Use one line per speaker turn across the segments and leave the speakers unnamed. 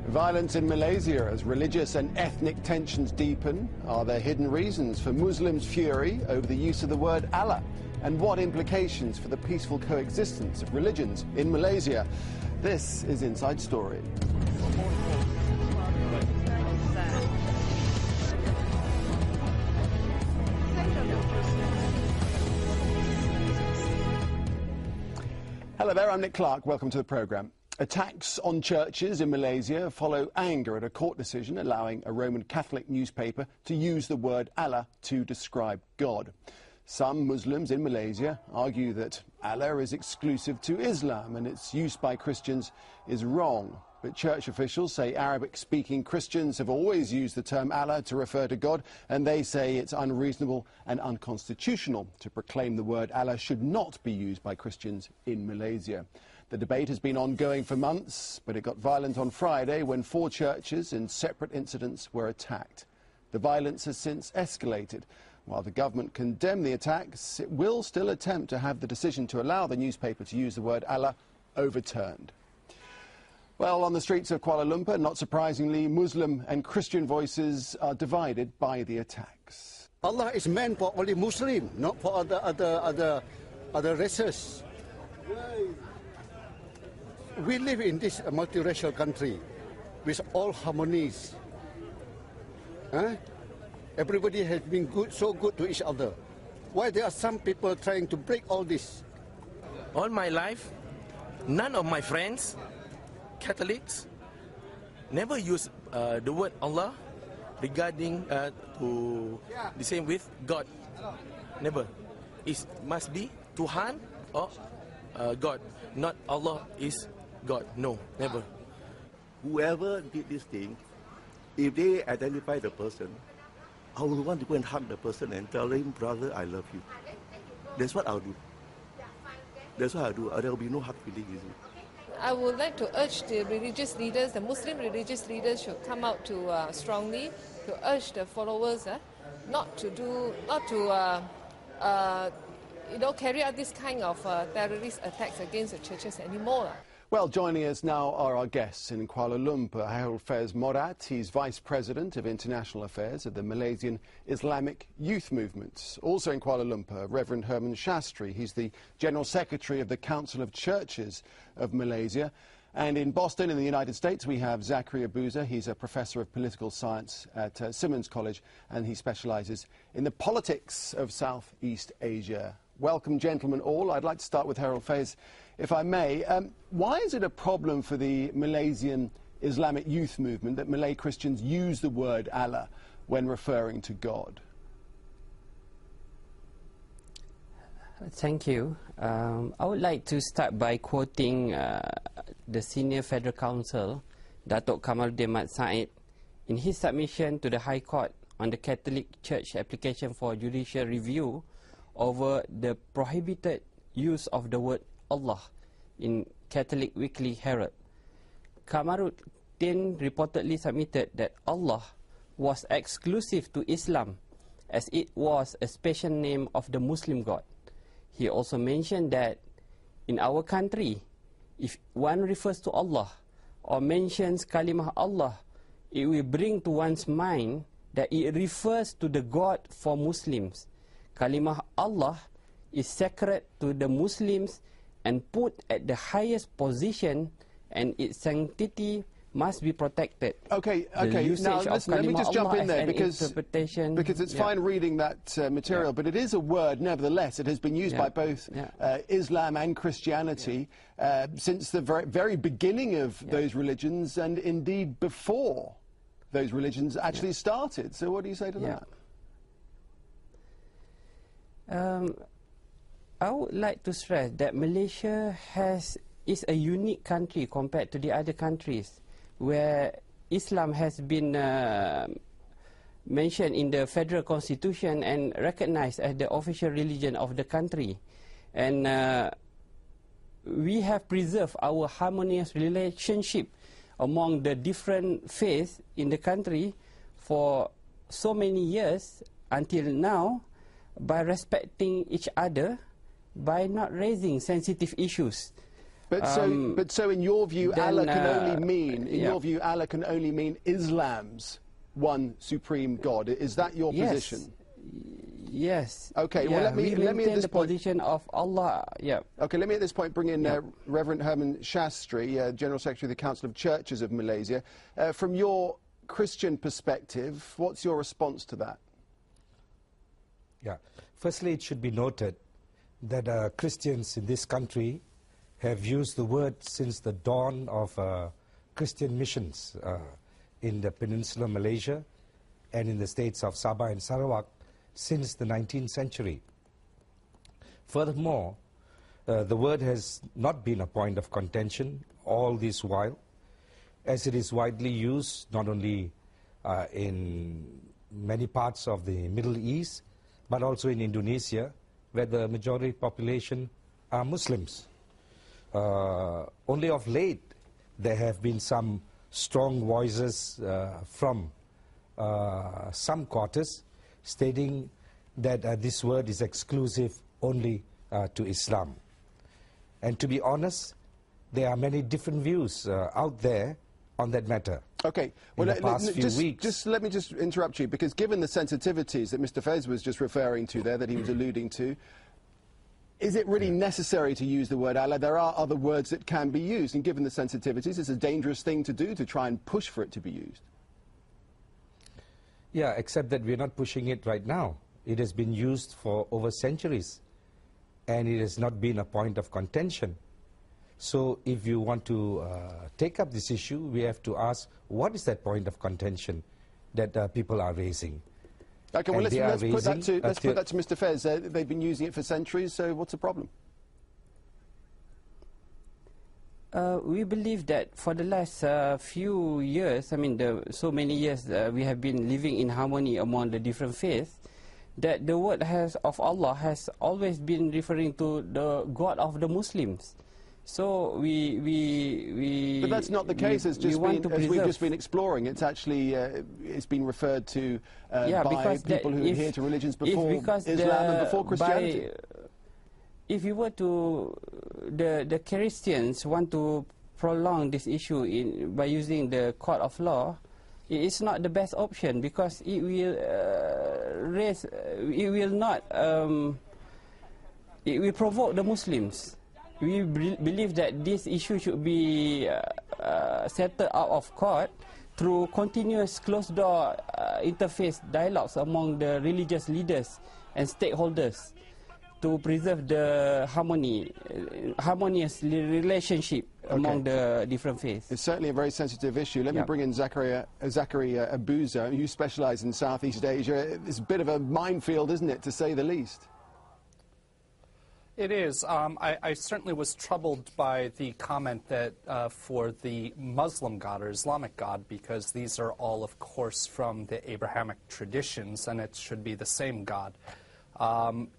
Violence in Malaysia as religious and ethnic tensions deepen. Are there hidden reasons for Muslims' fury over the use of the word Allah? And what implications for the peaceful coexistence of religions in Malaysia? This is Inside Story. Hello there, I'm Nick Clark. Welcome to the programme. Attacks on churches in Malaysia follow anger at a court decision allowing a Roman Catholic newspaper to use the word Allah to describe God. Some Muslims in Malaysia argue that Allah is exclusive to Islam and its use by Christians is wrong. But church officials say Arabic-speaking Christians have always used the term Allah to refer to God, and they say it's unreasonable and unconstitutional to proclaim the word Allah should not be used by Christians in Malaysia. The debate has been ongoing for months, but it got violent on Friday when 4 churches in separate incidents were attacked. The violence has since escalated. While the government condemned the attacks, it will still attempt to have the decision to allow the newspaper to use the word Allah overturned. Well, on the streets of Kuala Lumpur, not surprisingly, Muslim and Christian voices are divided by the attacks.
Allah is meant for only Muslim, not for other races. We live in this multiracial country with all harmonies. Everybody has been good, so good to each other. Why there are some people trying to break all this?
All my life, none of my friends, Catholics, never use the word Allah regarding to the same with God. Never. It must be Tuhan or God, not Allah is God. No, never.
Whoever did this thing, if they identify the person, I would want to go and hug the person and tell him, brother, I love you. That's what I'll do. That's what I'll do. There will be no hard feelings.
I would like to urge the religious leaders, the Muslim religious leaders should come out to strongly to urge the followers not to carry out this kind of terrorist attacks against the churches anymore.
Well, joining us now are our guests in Kuala Lumpur, Harold Faiz Morat. He's Vice President of International Affairs of the Malaysian Islamic Youth Movement. Also in Kuala Lumpur, Reverend Herman Shastri. He's the General Secretary of the Council of Churches of Malaysia. And in Boston, in the United States, we have Zachary Abuza. He's a Professor of Political Science at Simmons College, and he specialises in the politics of Southeast Asia. Welcome, gentlemen, all. I'd like to start with Harold Faiz, if I may. Why is it a problem for the Malaysian Islamic Youth Movement that Malay Christians use the word Allah when referring to God?
Thank you. I would like to start by quoting the Senior Federal Counsel, Datuk Kamaluddin Mat Said, in his submission to the High Court on the Catholic Church application for judicial review over the prohibited use of the word Allah in Catholic Weekly Herald. Kamaluddin reportedly submitted that Allah was exclusive to Islam, as it was a special name of the Muslim God. He also mentioned that in our country, if one refers to Allah or mentions Kalimah Allah, it will bring to one's mind that it refers to the God for Muslims. Kalimah Allah is sacred to the Muslims and put at the highest position, and its sanctity must be protected.
Okay. Now, listen, let me just jump in there because it's fine reading that material, but it is a word, nevertheless. It has been used by both Islam and Christianity since the very beginning of those religions, and indeed before those religions actually started. So what do you say to that?
I would like to stress that Malaysia is a unique country compared to the other countries where Islam has been mentioned in the federal constitution and recognized as the official religion of the country. And we have preserved our harmonious relationship among the different faiths in the country for so many years until now, by respecting each other, by not raising sensitive issues.
But so in your view,
then,
Allah can only mean, in
yeah.
your view, Allah can only mean Islam's one supreme God. Is that your position?
Yes.
Okay,
yeah,
well, let me at
maintain
this
the
point...
position of Allah, yeah.
Okay, let me at this point bring in Reverend Herman Shastri, General Secretary of the Council of Churches of Malaysia. From your Christian perspective, what's your response to that?
Yeah. Firstly, it should be noted that Christians in this country have used the word since the dawn of Christian missions in the Peninsular Malaysia and in the states of Sabah and Sarawak since the 19th century. Furthermore, the word has not been a point of contention all this while, as it is widely used not only in many parts of the Middle East, but also in Indonesia, where the majority population are Muslims. Only of late, there have been some strong voices from some quarters stating that this word is exclusive only to Islam. And to be honest, there are many different views out there on that matter.
Okay, well,
in the past few weeks.
Let me just interrupt you, because given the sensitivities that Mr. Fez was just referring to there, that he was alluding to, is it really necessary to use the word Allah? There are other words that can be used, and given the sensitivities, it's a dangerous thing to do, to try and push for it to be used.
Yeah, except that we're not pushing it right now. It has been used for over centuries, and it has not been a point of contention. So if you want to take up this issue, we have to ask, what is that point of contention that people are raising?
Okay, well, let's put that to Mr. Fez. They've been using it for centuries, so what's the problem?
We believe that for the last few years, I mean, so many years, we have been living in harmony among the different faiths, that the word of Allah has always been referring to the God of the Muslims. So
But that's not the case. As we've just been exploring, it's actually it's been referred to by people who adhere to religions before Islam and before Christianity.
If you were to, the Christians want to prolong this issue by using the court of law, it is not the best option, because it will it will provoke the Muslims. We believe that this issue should be settled out of court through continuous closed-door interface dialogues among the religious leaders and stakeholders to preserve the harmonious relationship among the different faiths.
It's certainly a very sensitive issue. Let me bring in Zachary Abuza. You specialise in Southeast Asia. It's a bit of a minefield, isn't it, to say the least?
It is. I certainly was troubled by the comment that for the Muslim God or Islamic God, because these are all, of course, from the Abrahamic traditions, and it should be the same God.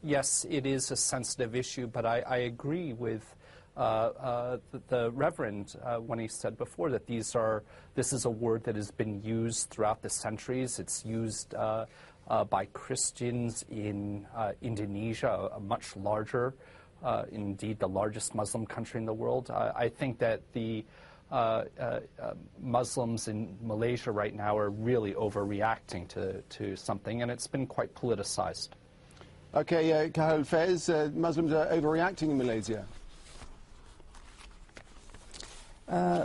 Yes, it is a sensitive issue, but I agree with the Reverend when he said before that this is a word that has been used throughout the centuries. It's used by Christians in Indonesia, a much larger, indeed the largest Muslim country in the world. I think that the Muslims in Malaysia right now are really overreacting to something, and it's been quite politicized.
Okay, Kahol Fez, Muslims are overreacting in Malaysia.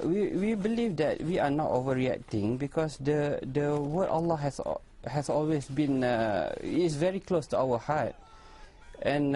We believe that we are not overreacting, because the word Allah has always been is very close to our heart, and